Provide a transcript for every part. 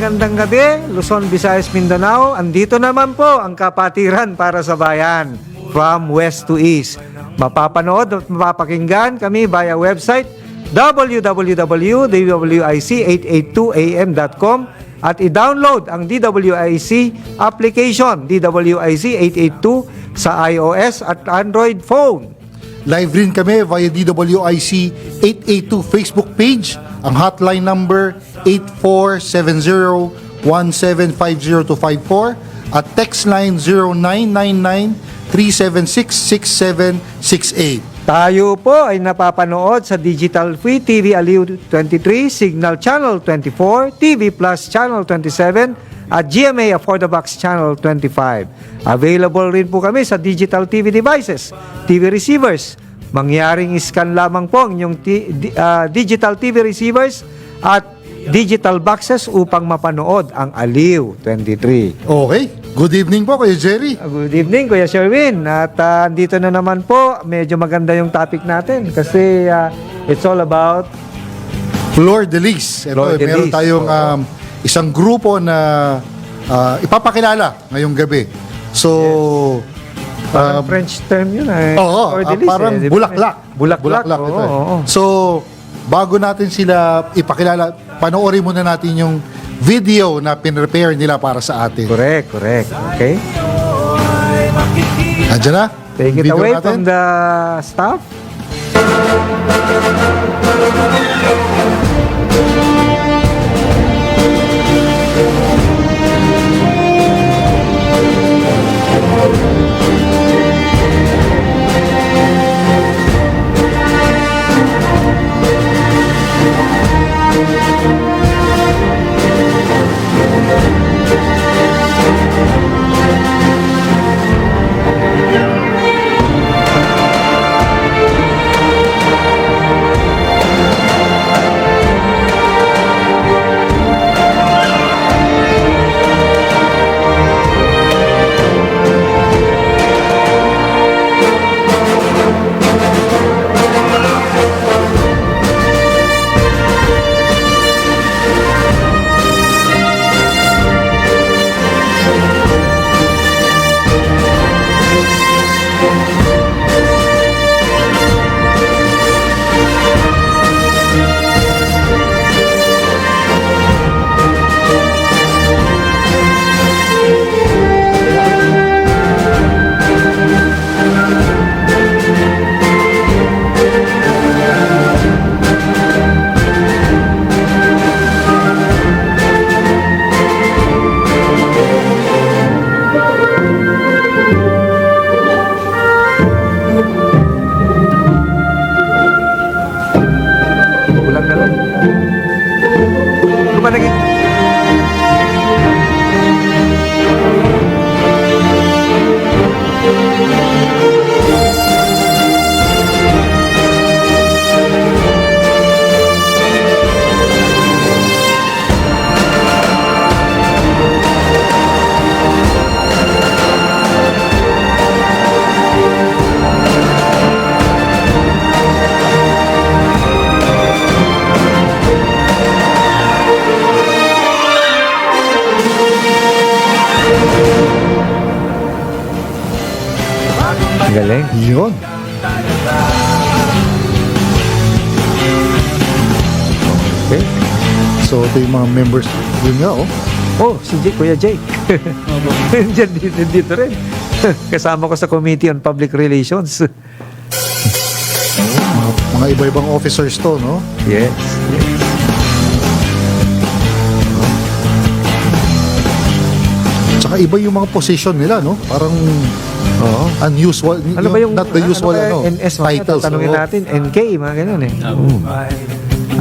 magandang gabi, Luzon, Visayas, Mindanao. Andito naman po ang kapatiran para sa bayan, from west to east. Mapapanood at mapapakinggan kami via website www.dwic882am.com at i-download ang DWIC application, DWIC 882 sa iOS at Android phone. Live rin kami via DWIC 882 Facebook page, ang hotline number 8470-1750-254 at text line 0999-376-6768. Tayo po ay napapanood sa Digital Free TV Aliw 23, Signal Channel 24, TV Plus Channel 27 at GMA Affordabox Channel 25. Available rin po kami sa digital TV devices, TV receivers. Mangyaring scan lamang po ang inyong digital TV receivers at digital boxes upang mapanood ang Aliw 23. Okay, good evening po Kuya Jerry. Good evening, Kuya Sherwin. At andito na naman po, medyo maganda yung topic natin kasi it's all about Flor de Lis. Flor de Meron Lis. tayong isang grupo na ipapakilala ngayong gabi. So, parang French term yun. oo, Flor de Lis, parang di ba? bulaklak. Bulaklak, ito. oo. So, bago natin sila ipakilala, panoorin muna natin yung video na pinrepare nila para sa atin. Correct. Okay. Andiyan na? Take it Video away natin. from the staff. Kulang na lang. Ano ba naging... Galing. Yun. Okay. So, ito yung mga members. Yun nga, oh. Oh, si Kuya Jake. Dito rin. Kasama ko sa Committee on Public Relations. Mga iba-ibang officers to, no? Yes. Tsaka iba yung mga position nila, no? Parang Oo. unusual. Ano ba yung not the usual, ano ba yung NS, titles. tanungin oo. natin, NK, mga ganun eh.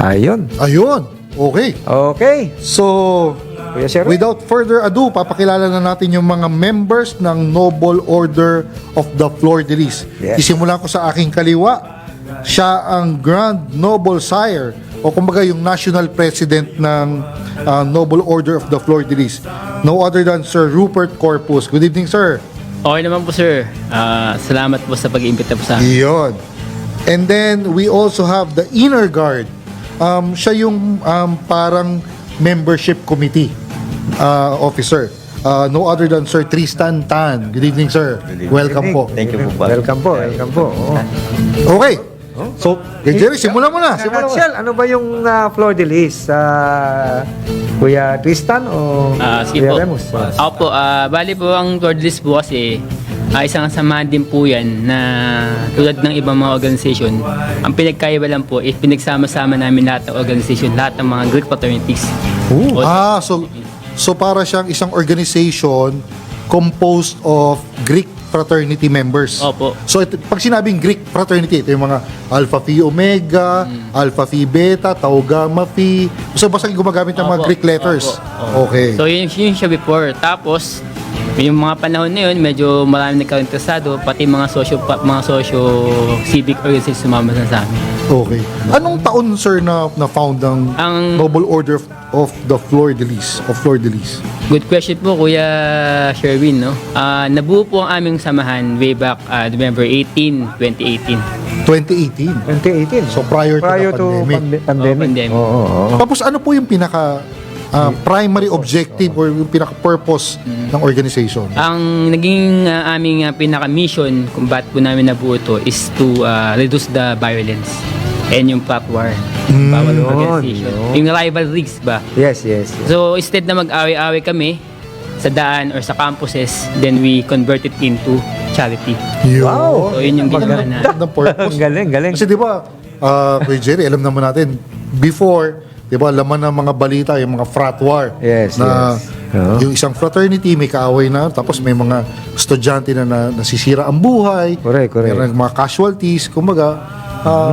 Ayun. Ayun. Okay. Okay. So, Kuya Sherwin. without further ado, papakilala na natin yung mga members ng Noble Order of the Flor de Lis. Yes. Isimulan ko sa aking kaliwa. Siya ang Grand Noble Sire o kumbaga yung National President ng Noble Order of the Flor de Lis. No other than Sir Rupert Corpus. Good evening, sir. Okay naman po, sir. Salamat po sa pag-iimbita po sa akin. Iyon. And then, we also have the Inner Guard. Siya yung parang membership committee Officer. No other than Sir Tristan Tan. Good evening, sir. Welcome po. Thank you po ba? Welcome po, welcome po. Oo. Okay. So, kay Jerry, simulan mo na. Simulan mo. Nutshell, ano ba yung Flor de Lis? Kuya Tristan o Sige Kuya po. Remus? Ako po, bali po ang Lord list po kasi isang samahan din po yan na tulad ng ibang mga organization. Ang pinagkaiba lang po is pinagsama-sama namin lahat ng organization, lahat ng mga Greek fraternities. O- So para siyang isang organization composed of Greek fraternity members. Opo. So pag sinabing Greek fraternity, ito yung mga Alpha Phi Omega, Alpha Phi Beta, Tau Gamma Phi. So basta gumagamit ng mga Opo. Greek letters. Opo. Okay. So yun siya before. Tapos yung mga panahon na yun, medyo marami nagka-interesado, pati mga socio civic organizations sumama na sa amin. Okay. Anong taon, sir, na found ang Ang- Noble Order of the Fleur de Lis? Good question po, Kuya Sherwin, no? Nabuo po ang aming samahan way back November 18, 2018. 2018. 2018. So prior to the pandemic. pandemic. pandemic. Oo. Tapos ano po yung pinaka primary objective or yung pinaka purpose ng organization? Ang naging aming pinaka-mission kung ba't po namin nabuo ito is to reduce the violence and yung plot war. Bawal organization. yun. Yung rivalries ba? Yes, yes. So instead na mag-away-away kami sa daan or sa campuses, then we convert it into charity. Wow. So yun yung ginawa na. Magandang purpose. Ang galing, galing. Kasi di ba, Kuya Jerry, alam naman natin, before, di ba, laman ng mga balita, yung mga frat war. Yes, na yes. Oo. yung isang fraternity, may kaaway na, tapos may mga estudyante na nasisira ang buhay. Correct. Meron mga casualties, kumbaga,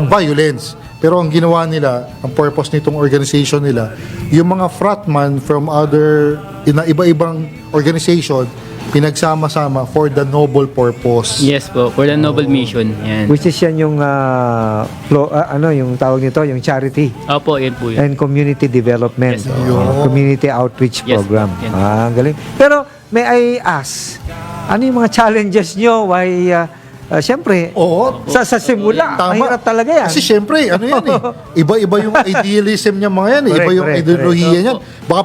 violence. Pero ang ginawa nila, ang purpose nitong organization nila, yung mga fratman from other, iba-ibang organization, pinagsama-sama for the noble purpose. Yes po, for the noble mission. Yan. Which is yan yung yung tawag nito, yung charity Opo, yun po yun. and community development. Yes, Community outreach Yes, program. yan. Ang galing. Pero may I ask, ano yung mga challenges nyo? Why, siyempre, Oo. sa simula, Tama. mahirap talaga yan. Kasi syempre, ano yan eh. Iba-iba yung idealism niya mga yan eh. Iba Correct, yung correct, ideolohiya correct. niyan. Baka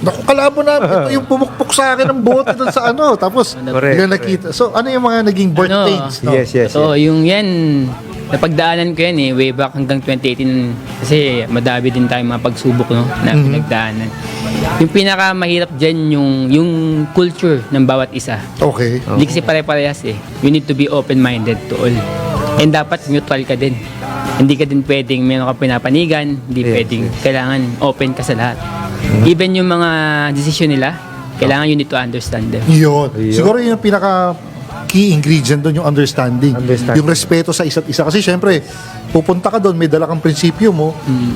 naku, kalabo na, ito yung pumukpok sa akin ng bote doon sa ano. Tapos, Correct, biglang nakita. So, ano yung mga naging birth Ano? pains? No? Yes, yes. So, yung yan, napagdaanan ko yan way back hanggang 2018 kasi madami din tayong mga pagsubok na pinagdaanan. Yung pinakamahirap dyan yung culture ng bawat isa. Okay. Hindi kasi pare-parehas eh. You need to be open-minded to all. And dapat neutral ka din. Hindi ka din pwedeng meron ka pinapanigan, hindi Yes, pwedeng, kailangan open ka sa lahat. Even yung mga decision nila, kailangan you need to understand them. Yun. Siguro yun yung pinaka key ingredient doon, yung understanding. Yung respeto sa isa't isa. Kasi syempre, pupunta ka doon, may dala kang prinsipyo mo.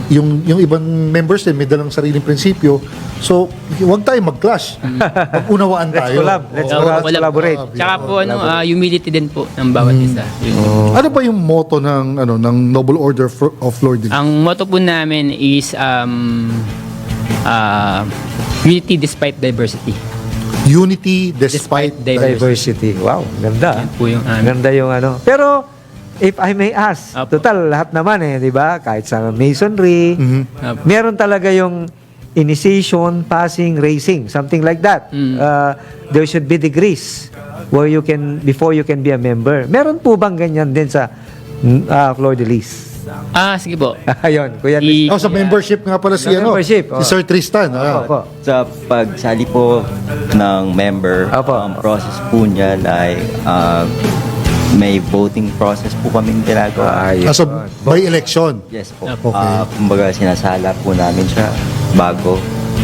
Yung ibang members din, may dalang sariling prinsipyo. So, huwag tayo mag-clash. Mag-unawaan Let's tayo. collab. Let's Oo, collaborate. Tsaka po, humility din po ng bawat isa. Yun. Ano ba yung motto ng Noble Order of Fleur de Lis? Ang motto po namin is unity despite diversity. Unity despite Diversity. Wow, ganda. Yan po yung amin. Ganda yung ano. Pero, if I may ask, Apo. total, lahat naman di ba? Kahit sa masonry, Apo. meron talaga yung initiation, passing, racing, something like that. There should be degrees where you can, before you can be a member. Meron po bang ganyan din sa Flor de Lis? Sige po. Ayun, Kuya I- Tristan. Sa membership nga pala si, Sa membership, si Sir Tristan. Opo. Sa pagsali po ng member, Apo. ang process po niyan ay may voting process po kaming ginagawa. Ayun. So, by election. Yes po. Okay. Kumbaga sinasala po namin siya bago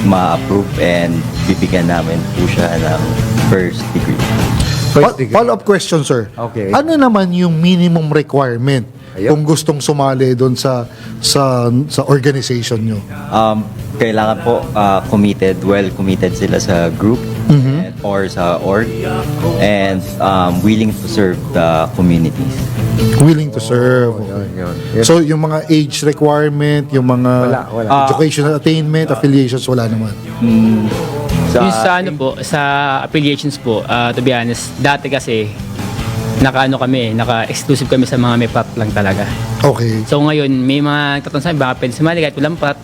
ma-approve and bibigyan namin po siya ng first degree. First degree. Follow-up question, sir. Okay. Ano naman yung minimum requirement Ayun. kung gustong sumali doon sa organization nyo? Kailangan po committed sila sa group or sa org and willing to serve the communities. Willing to serve. Yun. So, yung mga age requirement, yung mga Wala. educational attainment, affiliations, wala naman. Yung sa ano po, sa affiliations po, to be honest, dati kasi naka-exclusive kami sa mga may pat lang talaga. Okay. So ngayon, may mga tatanong sa amin, baka pwede sumali kahit walang pat.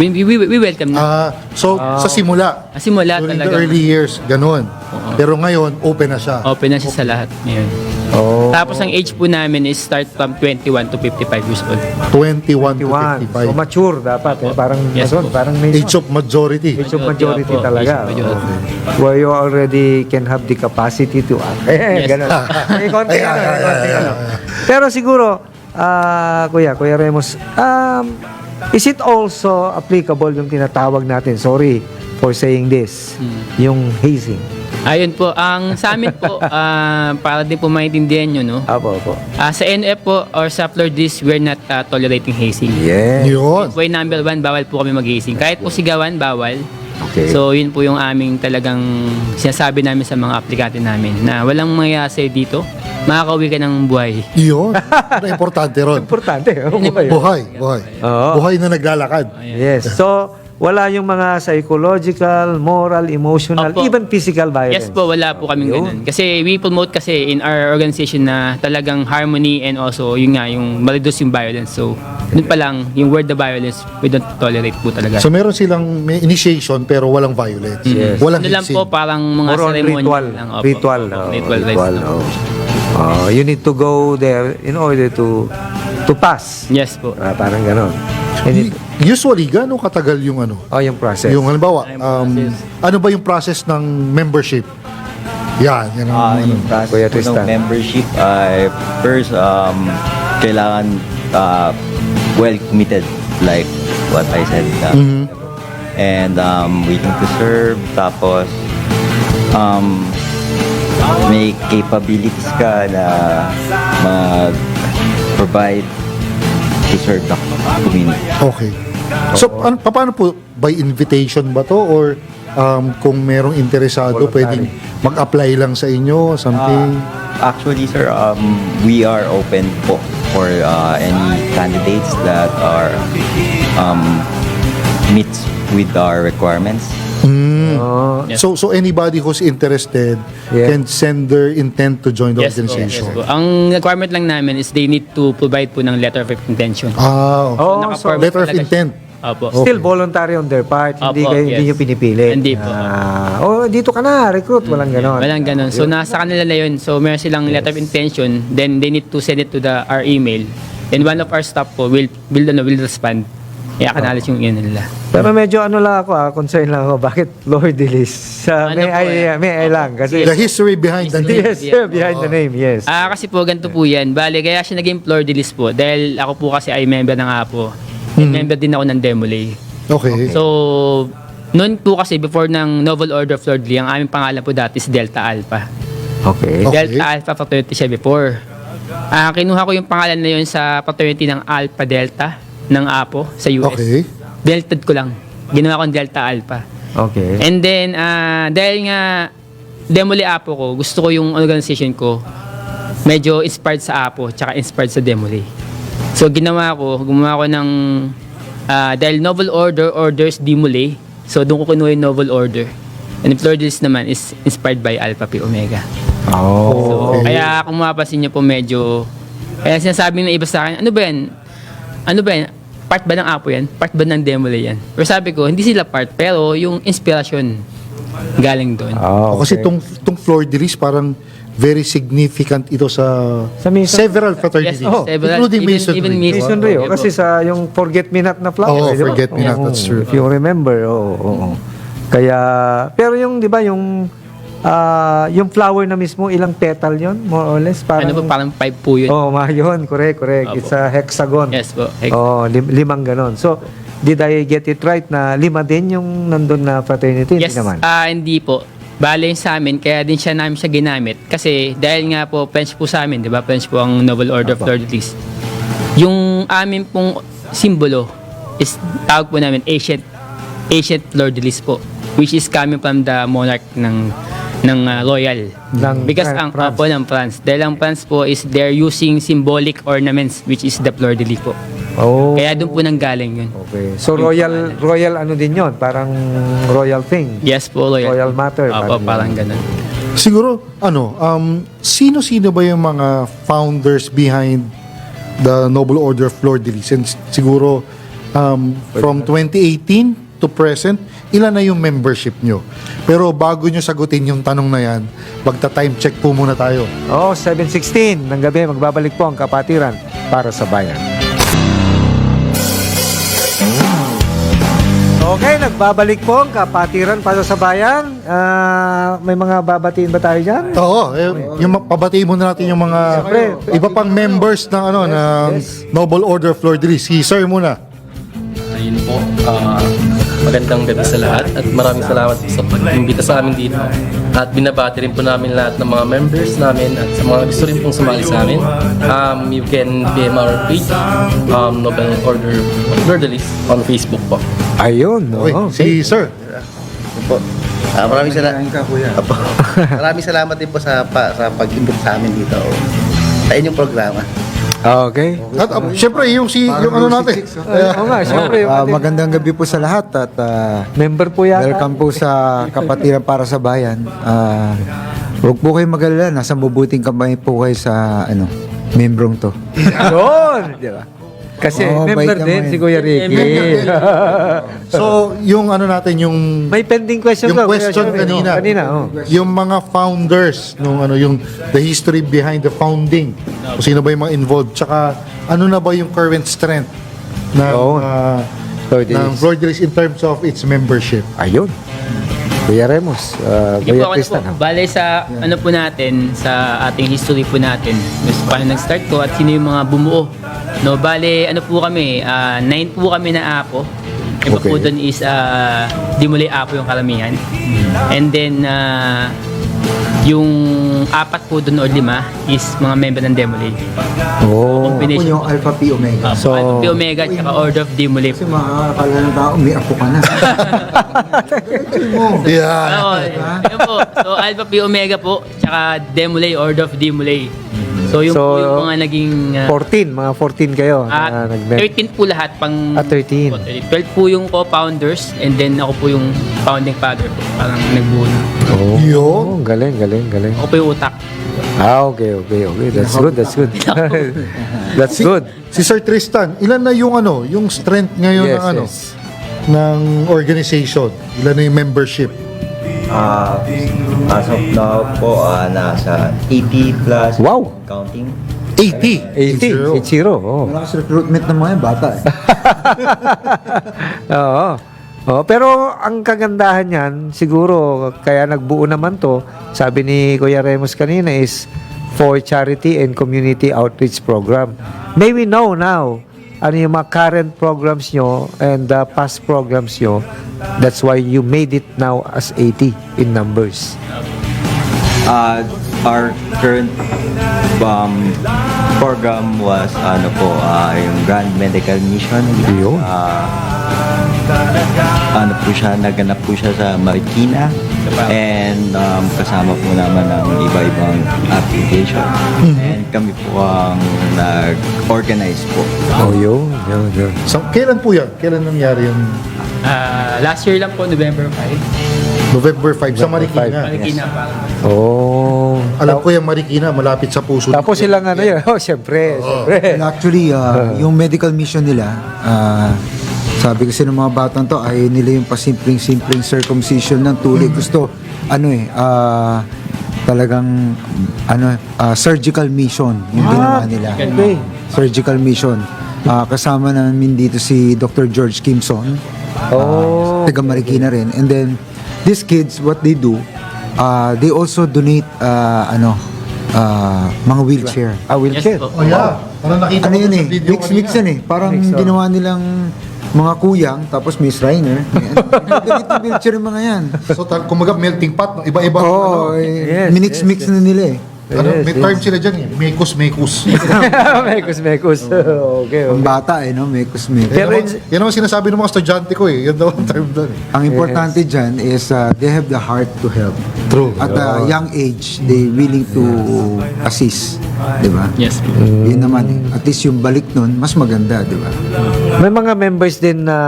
We welcome na. So, sa simula, Simula during the talaga. early years, ganun. Pero ngayon, open na siya. Open na siya sa lahat ngayon. Oh. Tapos ang age po namin is start from 21 to 55 years old. 21 to 21. 55. So mature dapat. Parang, Yes, po. parang may Age of majority. age of majority Opo, talaga. age of majority. Okay. Where you already can have the capacity to act. Yes. Ganun. May konti Ay, ano, ay, may ay, konti ay, ano. ay, ay. Pero siguro, Kuya Remus, is it also applicable yung tinatawag natin, sorry for saying this, yung hazing? Ayun po, ang sa amin po, para din po maintindihan nyo, no? Apo. Sa NF po or sa Flordis, we're not tolerating hazing. Yeah. Yun. Way number 1, bawal po kami mag-hazing. Kahit po sigawan, bawal. Okay. So, yun po yung aming talagang sinasabi namin sa mga aplikante namin na walang mangyayari dito, makakauwi ka ng buhay. Yun. Ano importante ron? Importante. Buhay. Oo. Buhay na naglalakad. Yes. So, wala yung mga psychological, moral, emotional, Opo. even physical violence. Yes po, wala po kaming Yun. ganun. Kasi we promote kasi in our organization na talagang harmony and also yun nga, yung ma-reduce yung violence. So, dun pa lang, yung word the violence, we don't tolerate po talaga. So meron silang may initiation pero walang violence. Yes. Walang ano lang hazing. po, parang mga More on ceremony ritual. lang. Opo. Ritual. Opo, oh, ritual rites ritual, lang. oh. You need to go there in order to pass. Yes po. Parang ganon. And it, Usually, gaano katagal yung ano? yung process. Yung halimbawa, process. ano ba yung process ng membership? Yan ang ano. Yung process Kuya po ng Tristan. membership ay first kailangan well committed like what I said and waiting to serve tapos may capabilities ka na mag-provide to serve the community. Okay. So, paano po? By invitation ba to? Or kung merong interesado, Voluntary. pwedeng mag-apply lang sa inyo? Something? Actually, sir, we are open po for any candidates that are meets with our requirements. Oh, Yes. So anybody who's interested Yeah. can send their intent to join the Yes po, yes organization. po. Ang requirement lang namin is they need to provide po ng letter of intention. Ah, Oh, naka-form so letter of talaga siya. intent. Opo. still voluntary on their part. Hindi Opo, hindi yes. nyo pinipili. Hindi po. Dito ka na, recruit. Walang ganon. Walang ganun. So, nasa kanila na yun. So, meron silang letter of intention. Then, they need to send it to our email. And one of our staff po will respond. I-acknowledge yung yun nila. Pero medyo lang ako, concern lang ako. Bakit Lord Delis? Ano po May I lang. Kasi, The history behind the name. yes, behind the name, yes. Kasi po, ganito po yan. Bale, kaya siya naging floor de list po. Dahil ako po kasi ay member ng APO. And member din ako ng Demolay. Okay. So, noon po kasi before ng Novel Order of Lord Lee, ang aming pangalan po dati is Delta Alpha. Okay. Okay. Delta Alpha fraternity siya before. Kinuha ko yung pangalan na yun sa fraternity ng Alpha Delta ng APO sa US. Okay. Delta ko lang. Ginawa kong Delta Alpha. Okay. And then, dahil nga Demoli APO ko, gusto ko yung organization ko medyo inspired sa APO tsaka inspired sa Demoli. So, gumawa ko ng dahil Novel Order orders Demoli. So, doon ko kinuha yung Novel Order. And the Florist naman is inspired by Alpha Pi Omega. Oh. So, Okay. kaya kung mapapansin niyo po medyo, kaya sinasabi ng iba sa akin, ano ba yan? Part ba ng Apo yan? Part ba ng Demolay yan? Pero sabi ko, hindi sila part, pero yung inspirasyon galing doon. Oh, Kasi okay. tong floor release parang very significant ito sa Sa Mason- several fraternities. Yes, several. Including Even Masonry. Masonry. Masonry, Okay po. kasi sa yung Forget Me Not na flower. Oh, di ba? Forget Me Not, that's true. If you remember, oo. Kaya, pero yung, di ba, yung flower na mismo, ilang petal yon more or less? Parang, Ano po, parang 5 po yun. Oh, yun, correct. Opo. It's a hexagon. Yes po. Oh, limang ganon. So, did I get it right na 5 din yung nandun na fraternity? Yes, Hindi naman. hindi po. Bale sa amin, kaya din namin siya ginamit. Kasi dahil nga po, French po sa amin, di ba? French po ang Novel Order of Lord Lee. Yung amin pong simbolo is tawag po namin ancient Lord Lee po. Which is coming from the monarch ng royal. Because ang France. po ng France. Dahil ang France po is they're using symbolic ornaments which is the fleur de lis po. Oh. Kaya doon po nanggaling yun. Okay. So, royal ano din yon, parang royal thing. Yes po, royal. Royal matter. Opo, parang ganun. Siguro, sino-sino ba yung mga founders behind the Noble Order of Fleur de Lis? And siguro, from 2018 to present, ilan na yung membership nyo? Pero bago nyo sagutin yung tanong na yan, magta-time check po muna tayo. 7:16 ng gabi, magbabalik po ang Kapatiran para sa Bayan. Okay, nagbabalik po ang Kapatiran para sa Bayan. May mga babatiin ba tayo dyan? Oo, yung pabatiin muna natin yung mga Siyempre. iba pang members ng Yes. Noble Order of Flor de Lis. Si Sir muna. Ayun po, magandang gabi sa lahat at maraming salamat po sa pag-imbita sa amin dito. At binabati rin po namin lahat ng mga members namin at sa mga gusto rin pong sumali sa amin. You can PM our page, Noble Order of Flor de Lis on Facebook po. Ayun. Okay, si Sir. Po. Maraming salamat. Apo. Maraming salamat din po sa pag-imbit sa amin dito. Sa inyong programa. Okay. At syempre, yung ano natin. Oo nga, syempre. Magandang gabi po sa lahat at Member po yata. welcome po sa Kapatiran para sa Bayan. Huwag po kayong mag-alala, nasa mabuting kamay po kayo sa membrong to. Yun! Di ba? Kasi Oo, member bait din naman. si Kuya Ricky. So, yung ano natin, yung May pending question Yung ka, Kuya question Sherwin. kanina. Kanina, oh. yung mga founders nung yung the history behind the founding, kung sino ba yung mga involved, tsaka ano na ba yung current strength ng Oo. Flor de ng Lis. Flor de Lis in terms of its membership. Ayun. Kuya Remus, Sige Kuya po, Tristan. po. Bale sa ano po natin, sa ating history po natin, paano nag-start ko at sino yung mga bumuo. No, bale ano po kami, 9 po kami na apo. Iba po Okay. doon is Dimulay Apo yung karamihan. And then yung 4 po doon o 5 is mga member ng Demolay. Oh. Ako Combination yung po. Alpha Pi Omega. So, Alpha Pi Omega at saka Order of Demolay Kasi po. makakakala ng tao, may apo ka na. Yeah. Oo, yun po. So, Alpha Pi Omega po, tsaka Demolay, Order of Demolay. So, yung So, po yung mga naging... 14, mga 14 kayo. na nag-mem- 13 po lahat pang... 13. 12 po yung co-founders and then ako po yung founding father po. Parang nagbuo na. Oh. Yun. Oh, galing. Ako po yung utak. Okay. That's good. That's good. Si Sir Tristan, ilan na yung yung strength ngayon Yes, ng yes. ng organization? Ilan na yung membership? As of now po, nasa 80 plus Wow. counting. 80. 80. 80. Oh. Malakas recruitment ng mga yan, bata eh. Oo. Oh, pero ang kagandahan niyan, siguro kaya nagbuo naman to, sabi ni Kuya Remus kanina is for charity and community outreach program. May we know now ano yung mga current programs nyo and the past programs nyo. That's why you made it now as 80 in numbers. Our current program was yung Grand Medical Mission. Yun. Naganap po siya sa Marikina and kasama po naman ng iba-ibang application. And kami po ang nag-organize po. Oh, yun. So, kailan po yan? Kailan nangyari yung Last year lang po, November 5. November 5 sa Marikina? Marikina parang. Oh. Alam ko yung Marikina, malapit sa puso. Tapos silang ano yun. Oh, syempre. Well, actually, yung medical mission nila, sabi kasi ng mga batang to, ayaw nila yung pasimpleng-simpleng circumcision ng tuli. Gusto, talagang, surgical mission yung ginawa nila. Okay. Surgical mission. Kasama namin dito si Dr. George Kimson. Oh. Taga Marikina rin. And then, these kids, what they do, they also donate, mga wheelchair. Wheelchair. Yes po. Oh, yeah. Parang nakita Ano ko yun sa eh, video mix kanina. yan eh. Parang ginawa nilang mga kuyang, tapos may Shriner. Ganito wheelchair yung mga yan. So, kumaga melting pot, no? Iba-iba. Oo, Yes, minix-mix na nila eh. May term sila dyan eh. Mekus. Mekus. Okay. Ang bata eh, no? Mekos-mekos. Pero Yan naman sinasabi ng mga estudyante ko eh. Yan daw ang term doon eh. Ang importante dyan is they have the heart to help. True. At a young age, they willing to assist. Di ba? Yes po. Yun naman eh. At least yung balik nun, mas maganda, di ba? may mga members din na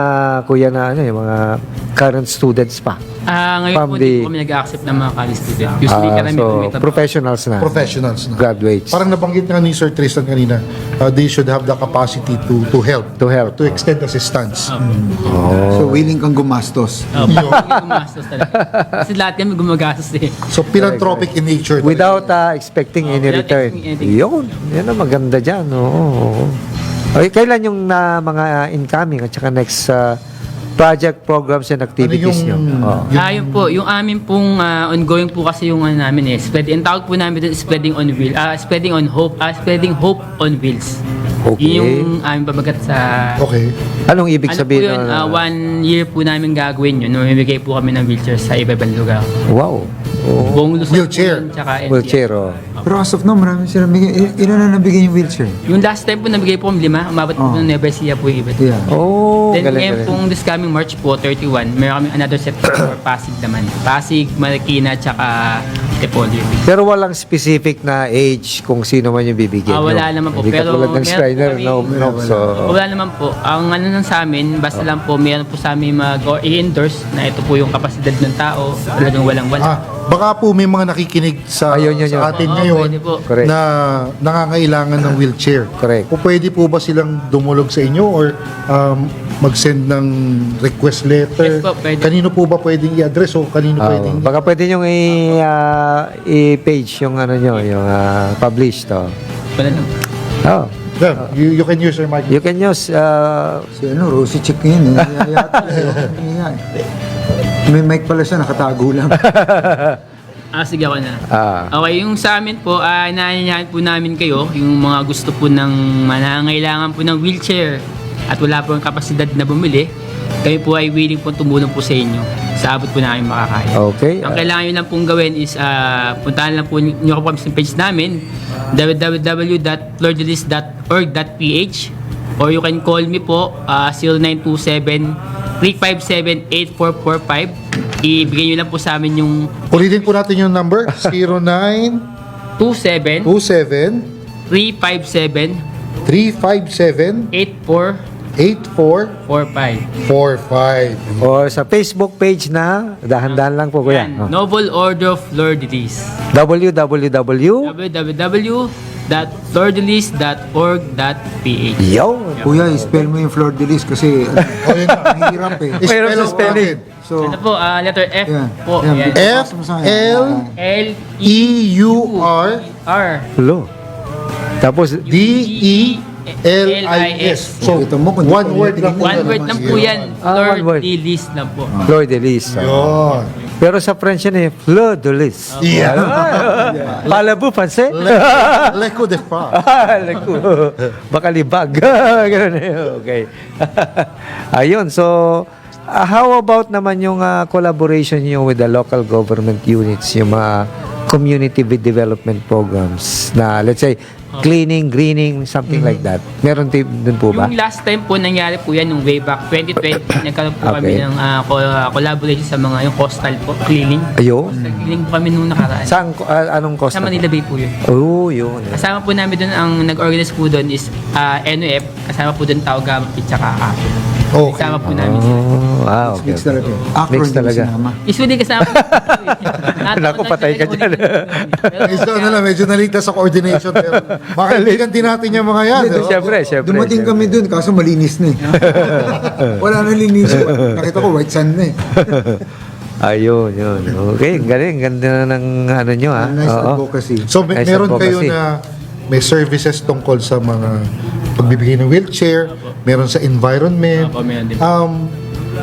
kuya na yung mga current students pa. Ngayon From po, the- hindi po kami nag-accept ng mga college student. Usually, karami po may so, professionals na. Professionals na. Graduates. Parang nabanggit nga ni Sir Tristan kanina, they should have the capacity to help. To help. To extend assistance. So, willing kang gumastos. Hindi gumastos talaga. Kasi lahat kami gumagastos eh. So, philanthropic in nature. Without expecting any without return. expecting anything. Yun. Yan ang maganda dyan. Oo. Okay, kailan yung mga incoming at saka next project programs and activities Ano nyo? yung- Oo. Yun po, yung amin pong ongoing po kasi yung namin spreading, ang tawag po namin doon spreading on wheel, spreading hope on wheels. Okay. Yun yung aming pabagat sa Okay. Anong ibig ano sabihin? po yun, nun? 1 year po namin gagawin yun. Mamimigay po kami ng wheelchair sa iba-ibang lugar. Wow. Oo. Buong Luzon Wheelchair. po yun, tsaka NCR. Wheelchair, oh. Pero as of now, marami sila bigyan. Ilan na nabigyan yung wheelchair? Yung last time po nabigay po kami 5, umabot po Oh. ng Nueva Ecija po yung iba. Yeah. Oh, Then galing, ngayon galing. pong this coming March po, 31, meron kami another set for Pasig naman. Pasig, Marikina, tsaka Tepolyo. Pero walang specific na age kung sino man yung bibigyan nyo. Wala naman po. Hindi Pero katulad ng meron Shriner, po kami- no, so, Wala naman po. Ang ano lang sa amin, basta lang po, meron po sa amin i-endorse na ito po yung kapasidad ng tao. Talagang walang-wala. Baka po may mga nakikinig sa, Ayun, yun, sa yun. atin Oo, ngayon pwede po. Correct. na nangangailangan ng wheelchair. Correct. O pwede po ba silang dumulog sa inyo or mag-send ng request letter? Yes po, pwede. Kanino po ba pwedeng i-address o kanino pwedeng baka pwede nyo i-page yung ano nyo, yung publish to. Wala lang. Oh, Yeah, you can use your mic. you can use, Si Rosie Chick yun. Yata. Yan. May mic pala siya, nakatago lang. Sige ako na. Ah. Okay, yung sa amin po, inaanyayahan po namin kayo, yung mga gusto po ng manangailangan po ng wheelchair at wala po ang kapasidad na bumili, kami po ay willing po tumulong po sa inyo. Sa abot po namin makakaya. Okay. Ang kailangan nyo lang pong gawin is puntahan lang po nyo po sa page namin www.flordelis.org.ph or you can call me po 0927-357-8445. Ibigay nyo lang po sa amin yung Ulitin po natin yung number. 0927 357 357 8445. 8445. Or sa Facebook page na, dahan-dahan lang po kuya. Yan, Noble Order of Flordelis. www. www.flordelis.org.ph. Yo. Kuya, spell mo yung flor de lis kasi mahirap eh. Mayroon sa Spell spelling. So, Ano po, letter F Yan. po. Yan. Yan. F-L-E-U-R L-E-U-R. Hello. Tapos, D-E-L-I-S. So, Kita mo kung one word lang po. One word lang po yan. one word. Flordelis lang po. Fleur de Lis. Yun. Pero sa French yan Fleur de Lis. Yeah. Palabu, panse? Leco de Fa. Laku. Baka libag. Ganun eh. Okay. Ayun, so, how about naman yung collaboration nyo with the local government units, yung mga community development programs na, let's say, cleaning, greening, something like that. Meron dun po ba? Yung last time po nangyari po yan, nung way back 2020, nagkaroon po kami Okay. ng collaboration sa mga yung coastal po, cleaning. Ayun. Cleaning po kami nung nakaraan. Saan, anong cost? Sa Manila Bay po yun. Oh, yun. Kasama po namin doon, ang nag-organize po doon is NOF, kasama po doon Tao Gamit at saka Apo. Okay. Kasama po namin sila. Oh, okay. mix talaga. Acro Mix hindi mo talaga. sinama. Usually kasama po. Naku, patay ka dyan. Medyo nalita sa coordination. Pero makaibigan din natin yung mga yan. no? Siyempre. Dumating kami dun, kaso malinis na eh. Wala na linis. Nakita ko, white sand na eh. Ayun, yun. Okay, galing. Ganda na ng ano nyo, ha? Nice Oo. advocacy. So Nice meron kayo advocacy. na may services tungkol sa mga pagbibigay ng wheelchair, meron sa environment. Opo, meron din.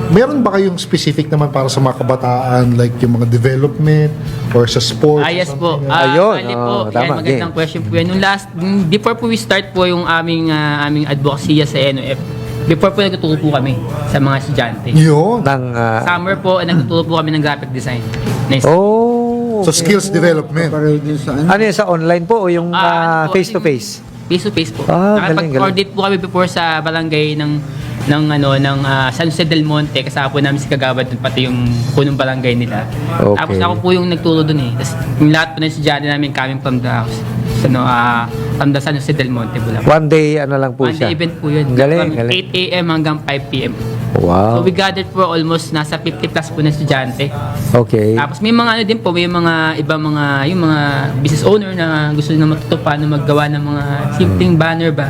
Meron ba kayong specific naman para sa mga kabataan like yung mga development or sa sports? or Yes po. something? Ayun, Bali po, tama, yan, magandang game. question po yan. Before po we start po yung aming advocacy sa NOF, before po nagtuturo po kami sa mga estudyante. Yun. Ng, Summer po, nagtuturo po kami ng graphic design. Nice. oh. So skills development. Pareho din sa ano. Ano yun, sa online po o yung Ano po, face-to-face? Face-to-face po. Galing, Nakapag-coordinate po kami before sa barangay ng San Jose del Monte, kasama po namin si Kagawad dun, pati yung punong barangay nila. Okay. Tapos ako po yung nagturo dun eh. Tapos yung lahat po ng estudyante namin coming from the house. From the San Jose del Monte, Bulacan. One day, ano lang po One siya. day event po yun. Galing, From galing. 8 a.m. hanggang 5 p.m. So Wow. we gathered po almost nasa 50 plus po na estudyante. Okay. Tapos may mga ano din po, may mga ibang mga, yung mga business owner na gusto na matuto paano maggawa ng mga simpleng banner ba.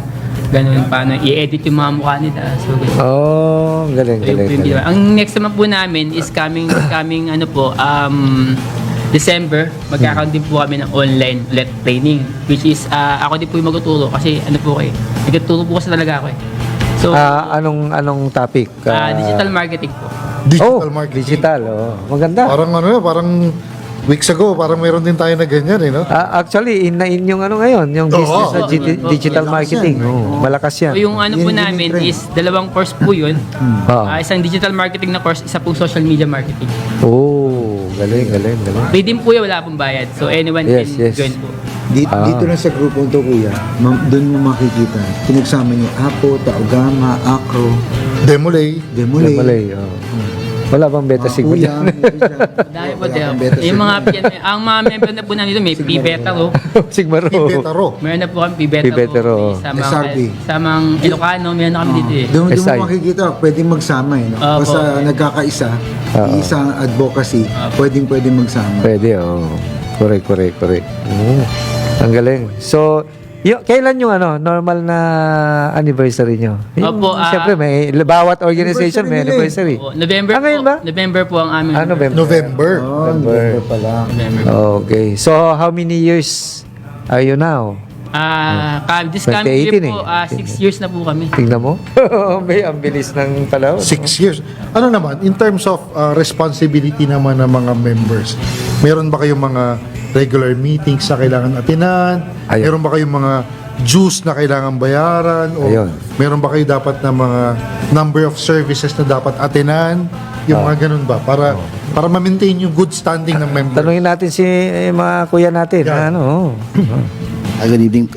Ganun, paano i-edit yung mga mukha nila. So, ganun. Oh, galing, So, yun galing, po yung galing. ginawa. Ang next naman po namin is coming ano po, December, magkakaroon din po kami ng online ulit training. Which is, ako din po yung magtuturo kasi ano po kayo, nagtuturo po kasi talaga ako eh. So, Anong topic? digital marketing po. Digital marketing. Digital, oh. Maganda. Parang parang weeks ago, parang meron din tayo na ganyan, no? Actually, in yung ano ngayon, yung Oo. business sa digital Malakas marketing. yan. Oh, malakas yan. So yung ano po Yun yung namin trend. is dalawang course po yun. Oo. Isang digital marketing na course, isa pong social media marketing. Oh, galing, galing, galing. Pwede din po yun, wala pong bayad. So anyone Yes, can yes. join po. Dito lang sa grupo to, kuya, doon mo makikita. Pinagsama niyo Apo, Taogama, Acro, Demolay. Demolay. Malay, oh. Wala bang beta sigma Uyang, dyan? Dahil po din. Yung mga ang mga member na po namin dito, may P-Beta Sigma Ro. Betaro. Meron na po kami P-Beta P-Beta Sa SRB. mga Ilocano, meron na kami dito eh. Doon SI. mo makikita, pwedeng magsama eh. No? Opo. Basta nagkakaisa, isang advocacy, pwedeng magsama. Pwede, oh. Correct. Ang galing. So, kailan yung normal na anniversary nyo? Opo, Siyempre, may bawat organization may anniversary. Oo, November ngayon po. ba? November po ang aming November. November. Oh, November pa lang. November. Okay. So, how many years are you now? This coming year 2018 po, eh. 6 years na po kami. Tingnan mo. May ang bilis ng panahon. 6 years. Ano naman, in terms of responsibility naman ng mga members, meron ba kayong mga regular meetings na kailangan atinan? Ayun. Meron ba kayong mga dues na kailangan bayaran? O Ayun. meron ba kayo dapat na mga number of services na dapat atinan? Yung mga ganun ba? Para ma-maintain yung good standing ng member. Tanungin natin si mga kuya natin. Yeah. Good evening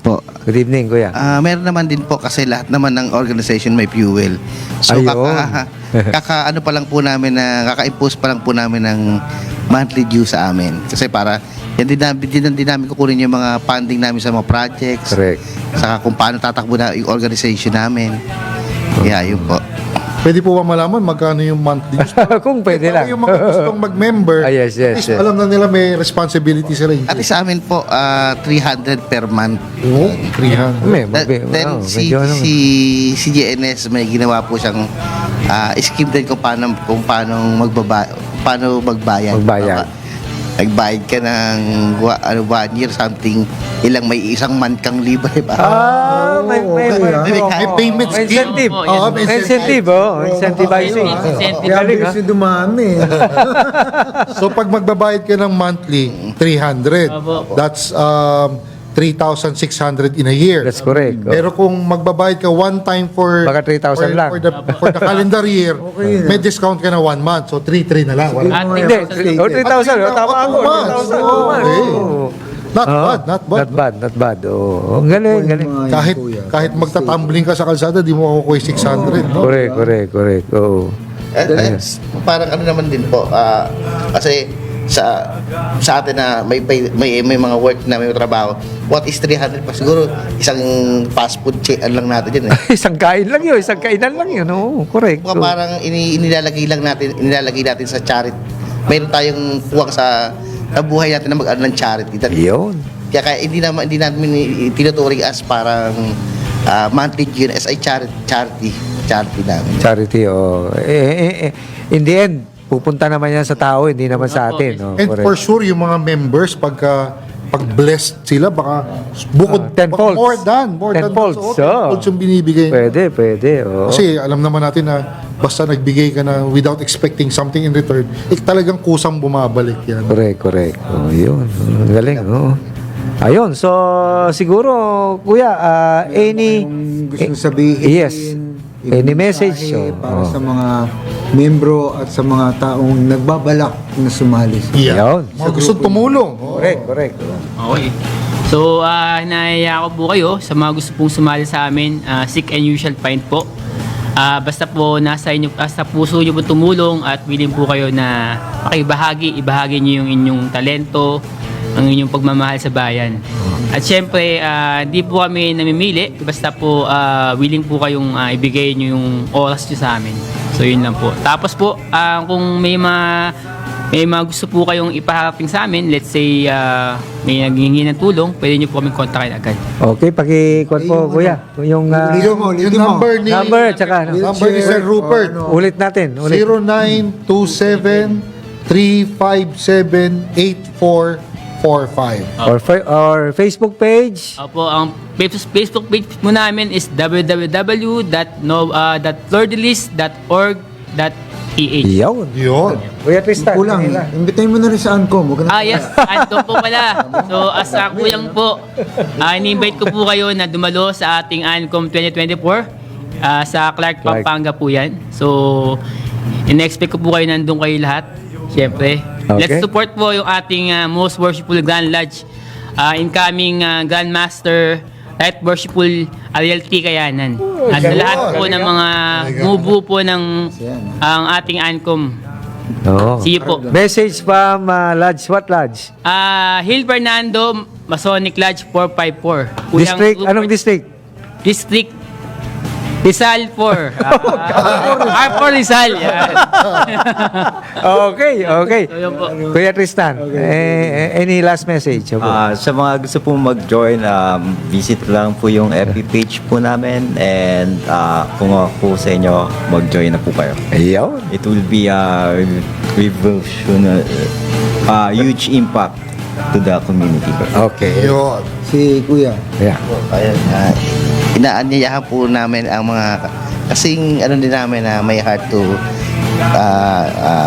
po. Good evening, kuya. Meron naman din po kasi lahat naman ng organization may fuel. So Ayun. kaka ano pa lang po namin kaka-impose pa lang po namin ng monthly due sa amin. Kasi para yan din namin kukunin yung mga funding namin sa mga projects. Correct. Saka kung paano tatakbo na yung organization namin. Yeah, yun po. Pwede po ba malaman magkano yung monthly dues? Kung pwede lang. Yung mga gustong mag-member, Yes. at least alam na nila may responsibility sila. At least sa amin po 300 per month. Oo, 300. Then si GNS may ginawa po siyang scheme din kung paano magbayad. Magbayad. Nagbayad ka ng 1 year something, may isang month kang libre ba? May payment may scheme. incentive. Oo, may May incentive, incentivizing. Incentive. Kaya Galing, bilis yung dumami eh. So pag magbabayad ka ng monthly, 300. Opo. That's 3,600 in a year. That's correct. Pero kung magbabayad ka one time for Baka 3,000 lang. for the calendar year, may discount ka na 1 month. So 3,300 na lang. Wala. Hindi. 3,000. Tama ako. 3,000. Okay. Not bad. Not bad. Oh, ang galing. Kahit magtatumbling ka sa kalsada, di mo makukuha yung 600. No? Correct. Oo. Parang ano naman din po, kasi sa atin na may mga work na may trabaho, what is 300 pa? Siguro isang fast food chain lang natin yun eh. Isang kain lang yun. Isang kainan lang yun. Oo, correct. Kung parang inilalagay natin sa charity. Mayroon tayong puwang sa buhay natin na mag-ano ng charity. Yun. Kaya hindi namin tinuturing as parang monthly due as ay charity namin. Charity, oh. In the end, pupunta naman yan sa tao, hindi naman sa atin. Oh, And for sure, yung mga members, pag blessed sila, baka bukod Tenfolds. more than Tenfolds, so, tenfolds yung binibigay. Pwede. Oh. Kasi alam naman natin na basta nagbigay ka na without expecting something in return, talagang kusang bumabalik yan. Correct. Oh, yun. Ang galing, oh. Ayun, so siguro, kuya, any... Gusto sabihin, Yes. Any message? Para sa mga membro at sa mga taong nagbabalak na sumali. Yun. Mga gusto tumulong. Correct. Okay. So, hinahaya ko po kayo sa mga gusto pong sumali sa amin, seek and you shall find po. Basta po nasa inyo, sa puso nyo po tumulong at willing po kayo na ibahagi nyo yung inyong talento, ang inyong pagmamahal sa bayan. At syempre, di po kami namimili, basta po willing po kayong ibigay nyo yung oras nyo sa amin. So yun lang po. Tapos po, kung may mga gusto po kayong ipaharapin sa amin, let's say may naghihingi ng tulong, pwede nyo po kaming kontakin agad. Okay, pakikuan po, kuya. Yung Yung number ni number, tsaka ano? number ni Sir Rupert. Ulit natin. Ulit. 0927-357-8445. Or Facebook page. Opo, ang Facebook page mo namin is www.flordelis.org.ph. Yun. Yun. Kuya Tristan. Kulang. kanila. Imbitahin mo na rin sa Ancom. Huwag na. Yes, ando po pala. So, as a kulang po, ini-invite ko po kayo na dumalo sa ating ANCOM 2024 sa Clark, Pampanga po yan. So, in-expect ko po kayo nandun kayo lahat. Siyempre. Okay. Let's support po yung ating most worshipful Grand Lodge, incoming Grandmaster, Right Worshipful Ariel T. Kayanan. At sa lahat po ng mga mubu po ng ang ating ANCOM. Oo. See you po. Message from Lodge. What Lodge? Hill Fernando, Masonic Lodge 454. Kuyang District? Rupert- Anong district? District Rizal 4. R4 Rizal. Yan. Okay. So yun po. Kuya Tristan, any last message? Sa mga gusto pong mag-join, visit lang po yung FB page po namin and kung ako sa inyo, mag-join na po kayo. Ayaw. It will be a revolutionary, huge impact to the community. Okay. Yun. Si Kuya. Yeah. Ayun, inaanyayahan po namin ang mga kasing ano din namin na may heart to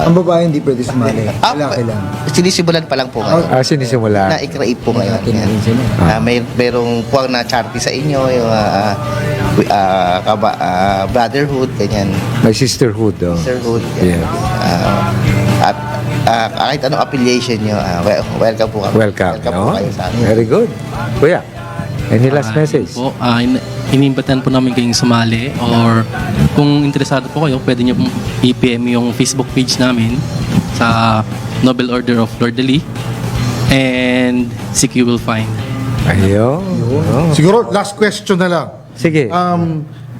Ang babae hindi pwede sumali. Lalaki lang. sinisimulan pa lang po ngayon. Sinisimula. Na i-create po ngayon. Lalaki na rin sila. Merong puwang na charity sa inyo, yung brotherhood, ganyan, May sisterhood. Oh. sisterhood. Yeah. At kahit anong affiliation nyo, welcome po kami. Welcome. po No? kayo sa amin. Very good. Kuya, any last message? Po, inimbitahan po namin kayong sumali or kung interesado po kayo, pwede nyo pong i-PM yung Facebook page namin sa Noble Order of Fleur de Lis and seek you will find. Ayun. Oh. Siguro, last question na lang. Sige.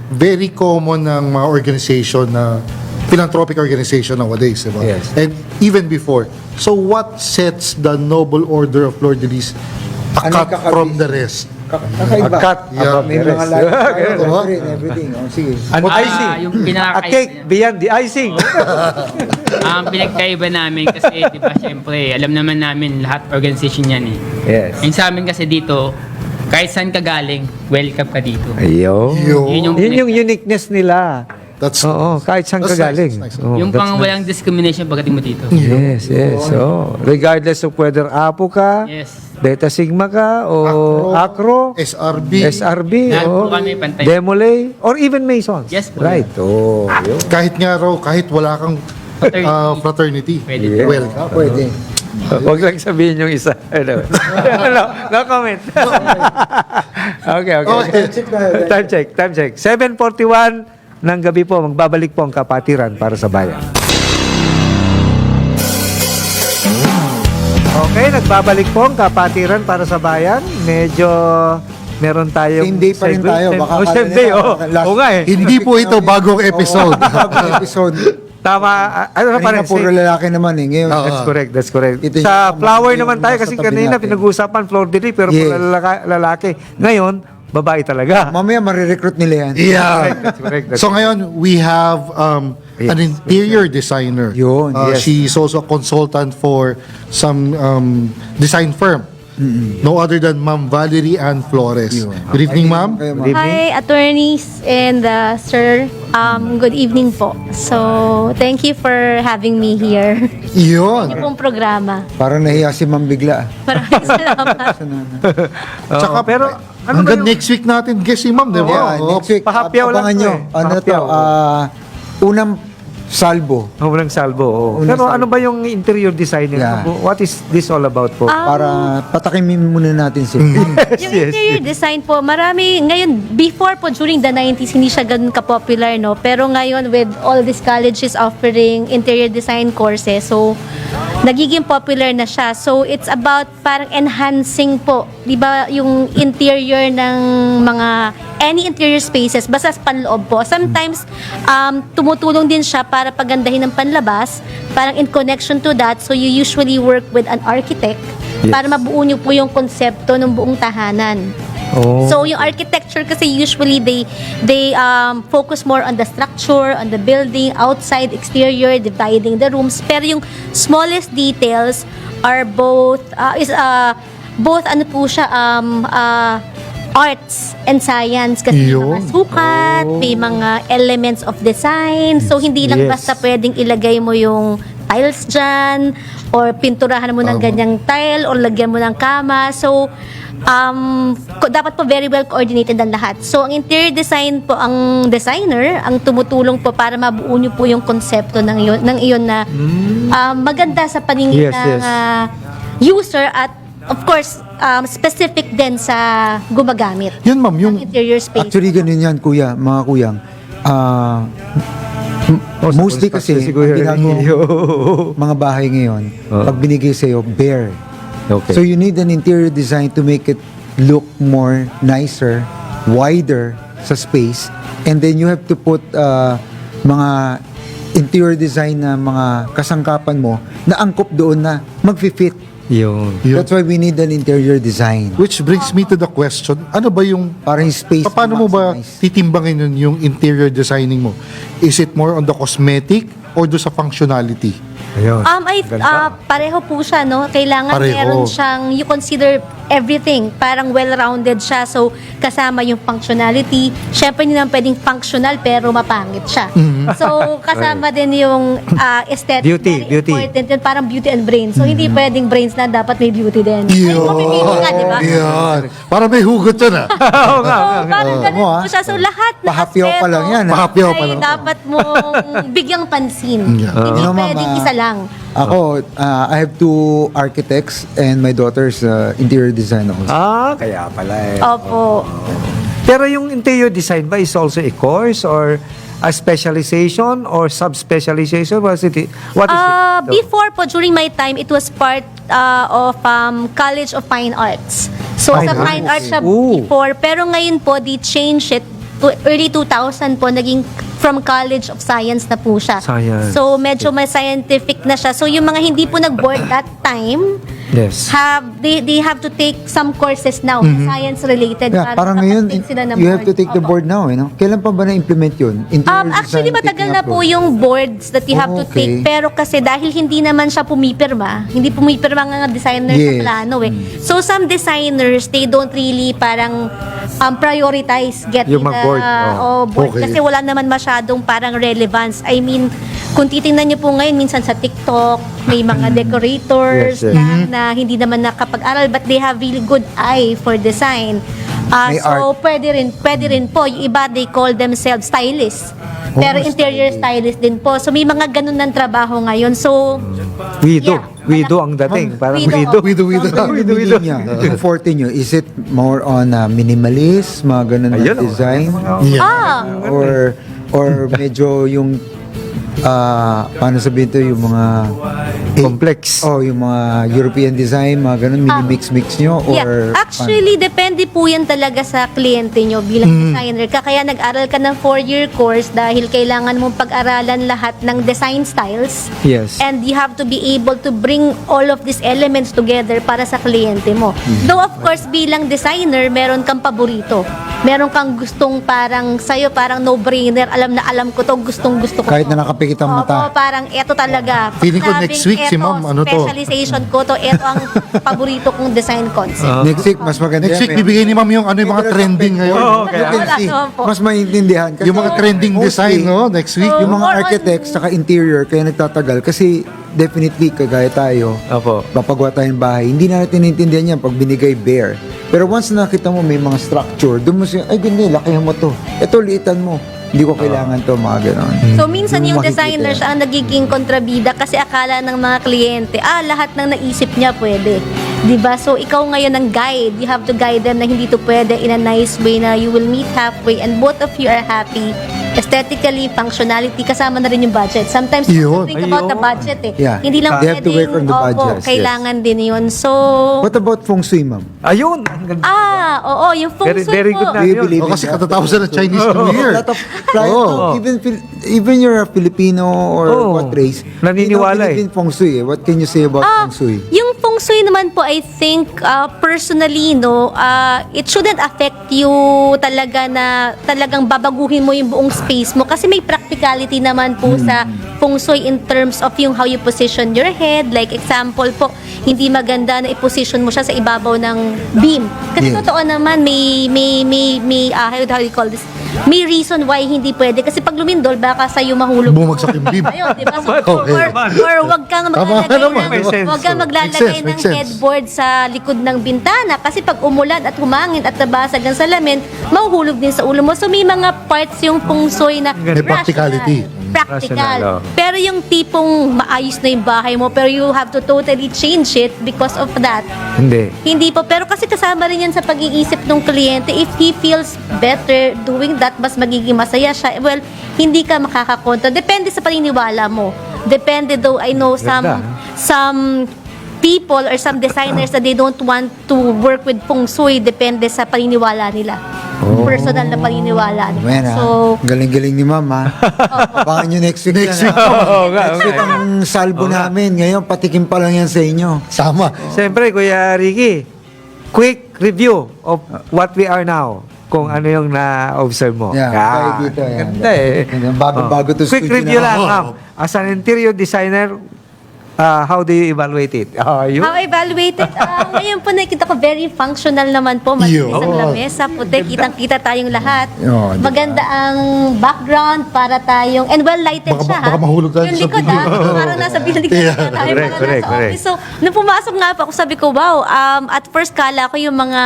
Very common ng mga organization na philanthropic organization nowadays, diba? Yes. And even before. So what sets the Noble Order of Fleur de Lis Ano apart yung from the rest? Kakaiba. A cut Yeah. above May the mga rest. light Diba? everything. Oh, sige. An icing. Yung A pinakakaiba cake niya. beyond the icing. Ang pinagkaiba namin kasi, di ba, syempre, alam naman namin lahat organization yan eh. Yes. Yung sa amin kasi dito, kahit saan ka galing, welcome ka dito. Ayun. Yun Yun yung uniqueness nila. That's Oo, kahit saan ka That's nice, galing. that's nice. Oo, Yung that's pang nice. walang discrimination pagdating mo dito. Yes, yes. Oh, regardless of whether Apo ka, Yes. Beta Sigma ka, o Acro, SRB. SRB, Lahat o po kami pantay. Demolay, or even Masons. Yes po. Right. Oh, yun. Kahit nga raw, kahit wala kang fraternity. Pwede. Welcome. Pwede. Huwag lang sabihin yung isa. No comment. okay. Time check. 7:41 ng gabi po, magbabalik po ang Kapatiran para sa bayan. Okay, nagbabalik po ang Kapatiran para sa bayan. Medyo meron tayong Same day pa rin segment. tayo. Baka Same akala day, nila, oh. last- Oo nga eh. Hindi po ito bagong episode. Bagong episode. Tama. Ano na pa rin? Kanina puro lalaki naman eh. Ngayon, That's correct. Ito yung Sa mga flower yung naman tayo nasa kasi tabi kanina natin. pinag-uusapan floor delay pero Yes. puro lalaki. Ngayon, babae talaga. mamaya marirecruit nila yan. Yeah. That's correct. So ngayon, we have an interior designer. Yun, yes. She's also a consultant for some design firm. No other than Ma'am Valerie Ann Flores. Good evening, Ma'am. Kayo, Good evening. Hi, attorneys and sir. Good evening po. So, thank you for having me here. Yun. Yung pong programa. Parang nahiya si Ma'am bigla. Maraming salamat. Tsaka, pero ano ba hanggang yung next week natin guess si Ma'am, di ba? Yeah, Oo. next week, Pahapyaw lang abangan to nyo. eh. Ano to? Pahapyaw. Unang salbo. Unang salbo. Oo. Unang Pero salbo. ano ba yung interior design niya? Yeah. What is this all about po? Para patakimin muna natin sila. Yung interior design po, marami, ngayon, before po, during the 90s, hindi siya ganun ka-popular, no? Pero ngayon, with all these colleges offering interior design courses, so, nagiging popular na siya. So, it's about parang enhancing po, di ba, yung interior ng mga, any interior spaces, basta sa panloob po. Sometimes, tumutulong din siya para pagandahin ng panlabas, parang in connection to that, so you usually work with an architect para mabuo niyo po yung konsepto ng buong tahanan. Oh. So yung architecture kasi usually they focus more on the structure, on the building, outside, exterior, dividing the rooms. Pero yung smallest details are both ano po siya arts and science kasi may mga sukat, may mga elements of design. So hindi lang Yes. basta pwedeng ilagay mo yung tiles dyan or pinturahan mo ng ganyang tile or lagyan mo ng kama. So dapat po very well coordinated ang lahat. So ang interior design po, ang designer ang tumutulong po para mabuo niyo po yung konsepto ng iyon na maganda sa paningin Yes, ng yes. user at of course specific din sa gumagamit Yun, ma'am, yung ng interior space. Actually, ganun yan, kuya, mga kuyang. Mostly kasi, ang ginagawa mga bahay ngayon, pag binigay sa'yo, bare. Okay. So you need an interior design to make it look more nicer, wider sa space, and then you have to put mga interior design na mga kasangkapan mo na angkop doon na mag-fit. Yun. That's why we need an interior design. Which brings me to the question, ano ba yung Para yung space paano mo ba maximize. titimbangin yun yung interior designing mo? Is it more on the cosmetic or do sa functionality? Ayun. Pareho po siya, no? Kailangan Pareho. meron siyang, you consider everything, parang well-rounded siya. So, kasama yung functionality. Siyempre, hindi naman pwedeng functional pero mapangit siya. So, kasama din yung aesthetic. Beauty, Very beauty. important yun, parang beauty and brain. So, hindi pwedeng brains na dapat may beauty din. Ay, mapipili ka, di ba? Yan. Para may hugot yun ah. Oo nga. So, parang ganun Oo, po siya. So, lahat na Pahapyaw pa lang yan, ah. Pahapyaw pa ay lang. dapat mong bigyang pansin. Yeah. Hindi You know, ma'am, pwedeng isa lang. Ako, I have two architects and my daughter's interior design also. Kaya pala eh. Opo. Pero yung interior design ba is also a course or a specialization or subspecialization? What is it? Before po, during my time, it was part of College of Fine Arts. So, Fine sa Fine Arts. Arts siya Ooh. before. Pero ngayon po, they changed it to early 2000 po, naging from College of Science na po siya. Science. So, medyo may scientific na siya. So, yung mga hindi po nag-board that time, Yes. they have to take some courses now, science related. Yeah, parang ngayon, makapag-take sila ng you have to take the Opo. board now, you know? Kailan pa ba na-implement yun? Interior Actually, design, matagal taking na up po board. yung boards that you have to Okay. take. Pero kasi dahil hindi naman siya pumipirma, hindi pumipirma nga designer sa Yes. plano eh. So, some designers, they don't really parang prioritize getting Yung mag-board, board. Okay. Kasi wala naman masyadong parang relevance. I mean, kung titingnan niyo po ngayon, minsan sa TikTok, may mga decorators Yes, yes. na hindi naman nakapag-aral but they have really good eye for design. May So, pwede rin po. Yung iba, they call themselves stylists. Pero interior stylist din po. So, may mga ganun ng trabaho ngayon. So, Widow. Yeah. Widow ang dating. Parang Widow. widow. Ano yung Widow. niya? Yung forte nyo, is it more on minimalist, mga ganun na Ayun, oh. design? Or medyo yung paano sabihin to, yung mga Complex. yung mga European design, mga ganun, mini-mix-mix nyo? Or yeah. Actually, depende po yan talaga sa kliyente nyo bilang designer ka. Kaya nag-aral ka ng 4-year course dahil kailangan mong pag-aralan lahat ng design styles. Yes. And you have to be able to bring all of these elements together para sa kliyente mo. Though of course, bilang designer, meron kang paborito. Meron kang gustong parang sa'yo, parang no-brainer. Alam ko to, gustong-gusto ko kahit to. na nakapikit ang mata. Oo, parang eto talaga. Feeling ko Sabing, next week si eto, ma'am, ano to? specialization ko to, eto ang paborito kong design concept. Next week, mas maganda Next week, yan, bibigay ni ma'am yung ano yung mga trending ngayon. Oo, You can Wala see, naman po. mas maintindihan. Kasi Yung mga trending mostly, design, no? Next week. Yung mga More on- architects saka interior kaya nagtatagal kasi definitely kagaya tayo Opo. papagawa tayong bahay hindi na natin naintindihan yan pag binigay bare pero once na nakita mo may mga structure doon mo siya ay ganda lakihan mo to ito liitan mo Hindi ko kailangan to, mga ganon. So, minsan yung makikita designer yan. siya ang nagiging kontrabida kasi akala ng mga kliyente, lahat ng naisip niya pwede. 'Di ba? So, ikaw ngayon ang guide. You have to guide them na hindi to pwede in a nice way na you will meet halfway and both of you are happy. Aesthetically, functionality, kasama na rin yung budget. Sometimes, you have to think about the Ayun. budget eh. Yeah. Hindi lang They have to work on the budget, yes. kailangan din yun. So, What about feng shui, ma'am? Ayun! Ang ganda. oo, yung feng Very- shui very po. good na. Do you yun. believe in Kasi that? katatapos na ng Chinese New Year. A lot of pride. Oo. Even you're a Filipino or Oo. what race, Naniniwala you don't believe in feng shui. What can you say about feng shui? Yung feng shui naman po, I think, personally, no, it shouldn't affect you talaga na talagang babaguhin mo yung buong space mo kasi may practicality naman po sa feng shui in terms of yung how you position your head. Like example po, hindi maganda na i-position mo siya sa ibabaw ng beam. Kasi Yeah. totoo naman, how do you call this? May reason why hindi pwede. Kasi pag lumindol, baka sa'yo mahulog. Bumagsak yung beam. Ayun, di ba? So, Okay. or wag kang Tama maglalagay naman. May sense. wag kang maglalagay Makes sense, ng makes sense. headboard sa likod ng bintana kasi pag umulan at humangin at nabasag ang salamin, mahuhulog din sa ulo mo. So may mga parts yung feng shui na May practicality. Practical. Rational, oh. Pero yung tipong maayos na yung bahay mo pero you have to totally change it because of that. Hindi. Hindi po. Pero kasi kasama rin yan sa pag-iisip ng kliyente. If he feels better doing that, mas magiging masaya siya. Well, hindi ka makakakontra. Depende sa paniniwala mo. Depende though, I know Ganda. some people or some designers that they don't want to work with feng shui. Depende sa paniniwala nila. Personal na paniniwala nila. Ayan, So, galing-galing ni ma'am, ha? Abangan nyo next week. Next yan, week. ha? Oo nga, Next week ang salbo namin. Ngayon, patikim pa lang yan sa inyo. Sama. Siyempre, Kuya Ricky, quick review of what we are now. Kung ano yung na-observe mo. Yeah, tayo dito, yan. Ganda eh. Bago-bago to Quick studio review na. lang, ma'am. As an interior designer, how do you evaluate it? Yun. how evaluated? Ngayon po nakita ko very functional naman po. Malinis ang Yun. lamesa, puti, kitang-kita tayong lahat. Yun, Maganda ang background para tayong, and well lighted Baka- siya. baka mahulog tayo Yung sa likod video. parang nasa building Yeah. na tayo, Correct, parang correct, nasa correct. office. So, nung pumasok nga po ako, sabi ko, wow, at first kala ko yung mga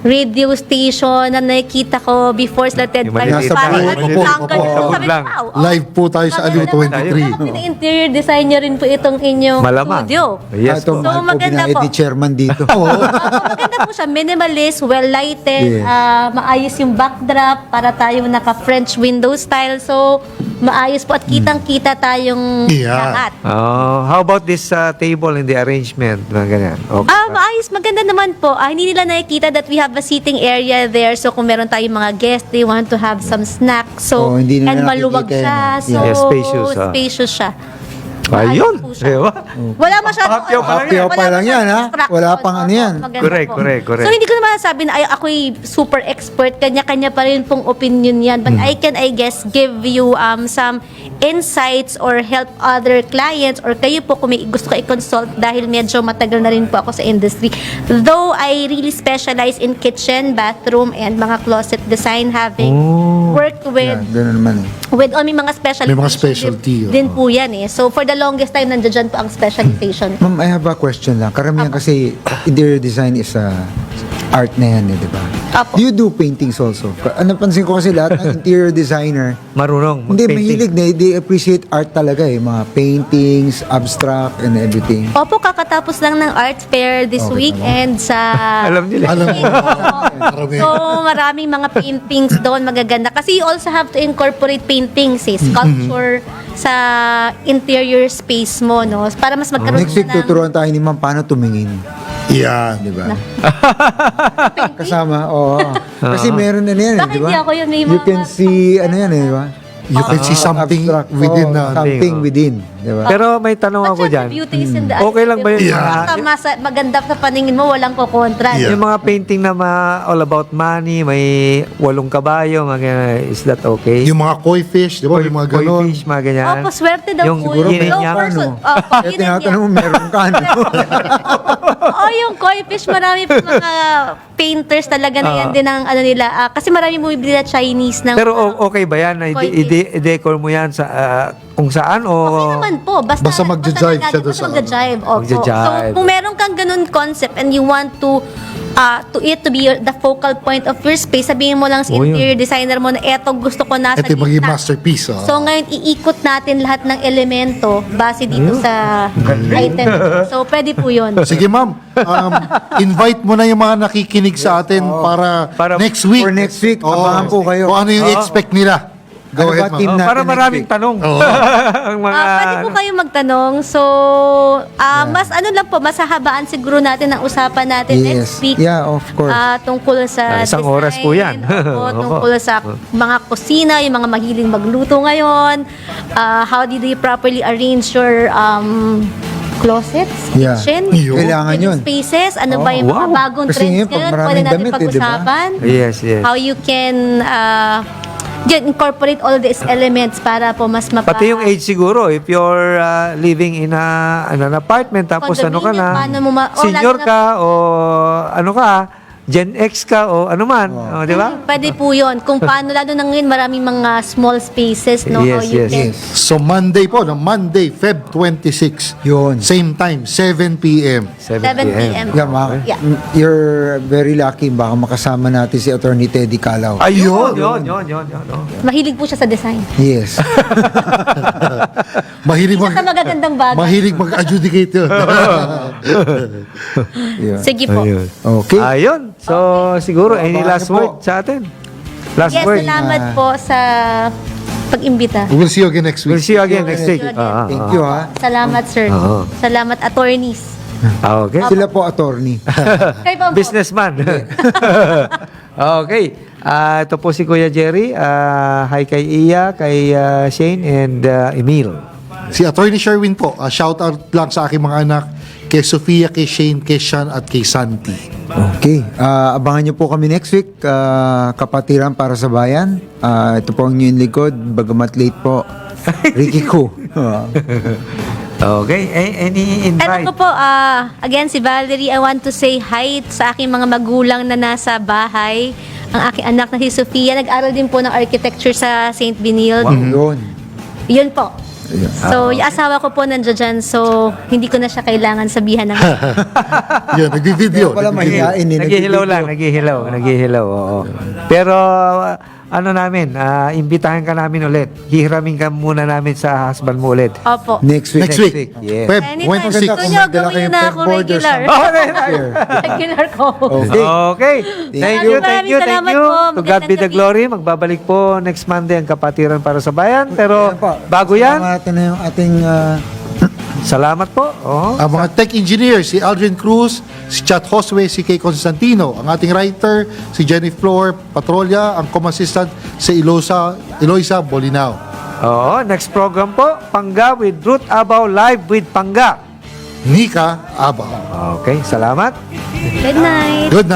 radio station na nakikita ko before sila TED Yung Talks. maliliit Parang na, ang opo, jungle. opo. Sabi ko, Lang. wow, Live po tayo sa Aliw 23. Interior designer rin po itong inyong Malamang. studio. Yes Ito, po. mahal po maganda po. binaid ni chairman dito. Maganda po siya, minimalist, well lighted, Yeah. maayos yung backdrop para tayong naka-French window style. So, maayos po at kitang-kita tayong Yeah. lahat. How about this table and the arrangement? Mga ganyan. Okay. Maayos. Maganda naman po. Hindi nila nakikita that we have a seating area there. So, kung meron tayong mga guests, they want to have some snacks. So, Hindi nila and maluwag nakikita siya. yan. So, Yeah, spacious, spacious siya. Ayun. Maayos po siya. Diba? Wala masyadong... Hapyaw pa lang yan. Hapyaw pa lang yan, ha? distraction. Wala pang ano yan. Maganda Correct, po. correct, correct. So, hindi ko naman sabi na ako'y super expert. Kanya-kanya pa rin pong opinion yan. But I can, I guess, give you some insights or help other clients or kayo po kung may gusto ka i-consult dahil medyo matagal na rin po ako sa industry. Though I really specialize in kitchen, bathroom, and mga closet design, having worked with Yan, doon naman eh. may mga specialty. May mga specialty, Din po yan eh. So, for the longest time, nandiyan po ang specialization. Ma'am, I have a question lang. Karamihan kasi interior design is art na yan, di ba? Apo. Do you do paintings also? Napansin ko kasi lahat ng interior designer, Marunong. hindi, mag-painting. mahilig na. They appreciate art talaga eh. Mga paintings, abstract, and everything. Opo, kakatapos lang ng art fair this Okay, weekend sa... Alam nila. Alam mo. So, maraming mga paintings doon magaganda. Kasi you also have to incorporate paintings, sculpture sa interior space mo, no? Para mas magkaroon Next week, ka ng tuturuan tayo ni ma'am paano tumingin. Yan. Di ba? Kasama, oo. Kasi meron na yan, Bakit di ba? hindi ako yun? May You mga- can see, ano yan, di ba? You can see something Abstract, within oo, the... something within, di ba? Pero may tanong ako dyan. Beauty is in the Okay lang ba yun? Yeah. Basta maganda sa paningin mo, walang kukontra. Yeah. Yung mga painting na all about money, may 8 kabayo, mga ganyan, is that okay? Yung mga koi fish, di ba? Yung mga Koi ganon. fish, mga ganyan. Opo, swerte daw Yung po. Siguro yin and meron yang. ka, no? Opo, Kaya yun and tinatanong yang. mo, meron ka, no? Yung koi fish, marami pa mga painters talaga na yan din ang ano nila. Kasi marami bumibili na Chinese ng... Pero okay ba yan? Na Koi i-decor mo yan sa kung saan o... Okay naman po. Basta magja-jive siya doon sa- Magja-jive. Opo. Magja-jive. So, kung meron kang ganun concept and you want to to it to be the focal point of your space. Sabihin mo lang sa Oh, yun. interior designer mo na eto gusto ko nasa Ito yung magiging gitna. masterpiece. So ngayon, iikot natin lahat ng elemento base dito sa item. So pwede po yun. Sige ma'am, invite mo na yung mga nakikinig sa atin para next week. For next week, Oo. abangan po kayo. Kung ano yung expect nila. Go Ano ahead ba, ma'am. team natin Para next maraming week? tanong. Ang mga... Pwede po kayo magtanong. So, mas ano lang po, mas hahabaan siguro natin ang usapan natin next week. Yeah, of course. Tungkol sa Isang oras po yan. Opo, Opo. tungkol sa mga kusina, yung mga mahiling magluto ngayon. How did you properly arrange your closets, Yeah. kitchen, Kailangan living yun. spaces, ano ba yung mga wow. bagong Kasi trends ngayon, pag ngayon, maraming pwede natin damit, eh, di ba? pag-usapan. Yes, yes. How you can incorporate all these elements para po mas Pati yung age siguro, if you're living in an apartment, tapos ano ka Condominium, na, paano mo senior lalo na- ka, o ano ka, Gen X ka, o ano man, di ba? Pwede po yun. Kung paano, lalo na ngayon, maraming mga small spaces, no? How Yes, you yes. can So Monday po, no? Monday, Feb 26. Yun. Same time, 7 p.m. 7 p.m. Yeah, Yeah. You're very lucky. Baka makasama natin si Attorney Teddy Calao. Ayun, yun. Mahilig po siya sa design. Yes. Mahilig Isa sa magagandang bagay. mahilig mag-adjudicate yun. Yun. Sige po. Ayun. Okay. Ayun. So, siguro, any Abangan last niyo po. word sa atin? Last Yes, word. salamat po sa pag-imbita. We will see you again next We'll week. see you again next week. See you again. Thank you, ha. Salamat, sir. Oo. Salamat, attorneys. Okay. Sila po, attorney. Kayo pa po. Businessman. Okay. Ito po si Kuya Jerry. Hi kay Iya, kay Shane, and Emil. Si Attorney Sherwin po, shout out lang sa aking mga anak, kay Sofia, kay Shane, kay Sean, at kay Santi. Okay. Abangan niyo po kami next week. Kapatiran para sa bayan. Ito po ang inyong likod. Bagamat late po. Ricky Ko. Okay. Any invite? Ano ko po, again, si Valerie, I want to say hi sa aking mga magulang na nasa bahay. Ang aking anak na si Sofia, nag-aral din po ng architecture sa St. Benilde. Yun. Yun po. So, yung asawa ko po nandiyan dyan, so hindi ko na siya kailangan sabihan ng Yun, nagbi-video. Kaya pala mahihain eh. Naghihilaw lang, naghihilaw, oo. Pero, ano namin, imbitahan ka namin ulit. Hihiramin ka muna namin sa husband mo ulit. Opo. Next week. Next week. Yes. Feb Anytime 26. gusto nyo, Magdala gawin kayong na ako peg-borders regular. Oh, Regular ko. Okay. Okay. Thank you. Maraming salamat po. To God be the Magandang glory. Magbabalik po next Monday ang Kapatiran para sa Bayan. Pero Ayan po. bago yan, Salamat na yung ating salamat po. Oh. Ang mga tech engineers, si Aldrin Cruz, si Chat Josue, si Kay Constantino. Ang ating writer, si Jenny Flor Patrolia. Ang com-assistant, si Eloisa Bolinao. Oo, next program po, Pangga with Ruth Abaw, live with Pangga. Nika Abaw. Okay, salamat. Good night. Good night.